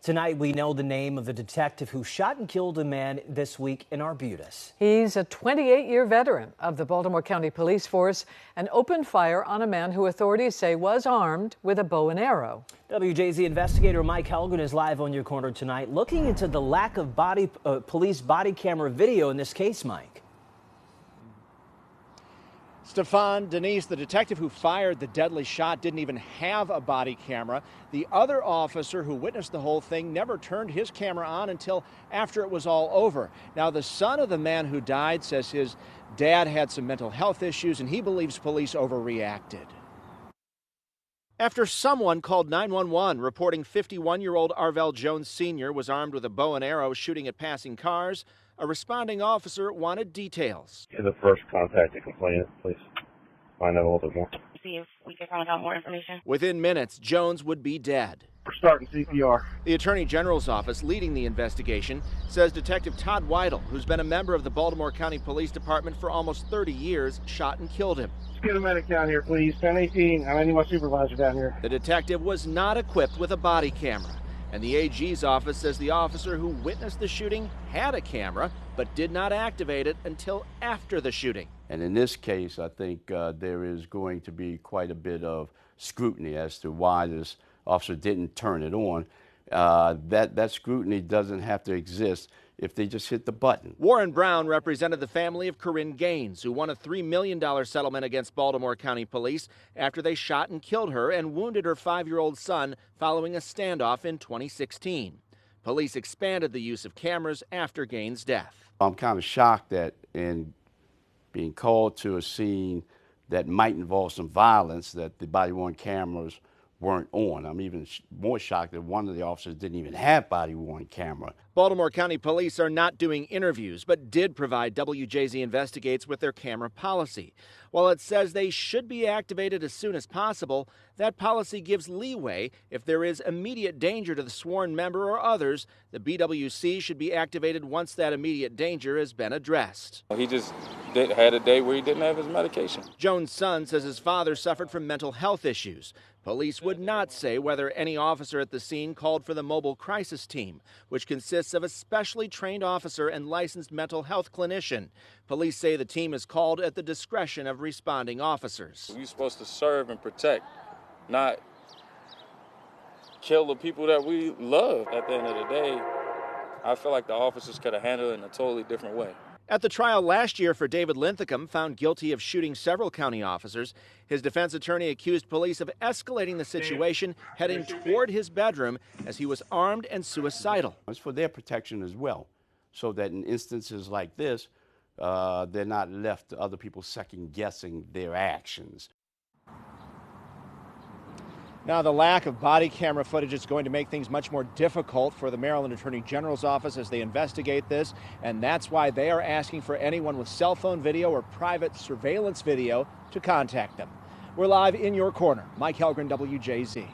Tonight, we know the name of the detective who shot and killed a man this week in Arbutus. He's a 28-year veteran of the Baltimore County Police Force and opened fire on a man who authorities say was armed with a bow and arrow. WJZ investigator Mike Helgen is live on your corner tonight, looking into the lack of police body camera video in this case, Mike. Stefan, Denise, the detective who fired the deadly shot didn't even have a body camera. The other officer who witnessed the whole thing never turned his camera on until after it was all over. Now, the son of the man who died says his dad had some mental health issues and he believes police overreacted. After someone called 911 reporting 51-year-old Arvell Jones Sr. was armed with a bow and arrow shooting at passing cars, a responding officer wanted details. You're the first contact to complainant, please find out a little bit more. See if we can find out more information. Within minutes, Jones would be dead. We're starting CPR. The Attorney General's office leading the investigation says Detective Todd Weidel, who's been a member of the Baltimore County Police Department for almost 30 years, shot and killed him. Let's get a medic down here, please. 1018. I need my supervisor down here. The detective was not equipped with a body camera. And the AG's office says the officer who witnessed the shooting had a camera, but did not activate it until after the shooting. And in this case, I think there is going to be quite a bit of scrutiny as to why this officer didn't turn it on. That scrutiny doesn't have to exist if they just hit the button. Warren Brown represented the family of Corinne Gaines, who won a $3 million settlement against Baltimore County Police after they shot and killed her and wounded her 5-year-old son following a standoff in 2016. Police expanded the use of cameras after Gaines' death. I'm kind of shocked that in being called to a scene that might involve some violence, that the body-worn cameras weren't on. I'm even more shocked that one of the officers didn't even have body-worn camera. Baltimore County Police are not doing interviews, but did provide WJZ Investigates with their camera policy. While it says they should be activated as soon as possible, that policy gives leeway if there is immediate danger to the sworn member or others. The BWC should be activated once that immediate danger has been addressed. He just had a day where he didn't have his medication. Jones' son says his father suffered from mental health issues. Police would not say whether any officer at the scene called for the mobile crisis team, which consists of a specially trained officer and licensed mental health clinician. Police say the team is called at the discretion of responding officers. We're supposed to serve and protect, not kill the people that we love. At the end of the day, I feel like the officers could have handled it in a totally different way. At the trial last year for David Linthicum, found guilty of shooting several county officers, his defense attorney accused police of escalating the situation, heading toward his bedroom as he was armed and suicidal. It's for their protection as well, so that in instances like this, they're not left to other people second-guessing their actions. Now, the lack of body camera footage is going to make things much more difficult for the Maryland Attorney General's office as they investigate this, and that's why they are asking for anyone with cell phone video or private surveillance video to contact them. We're live in your corner. Mike Helgren, WJZ.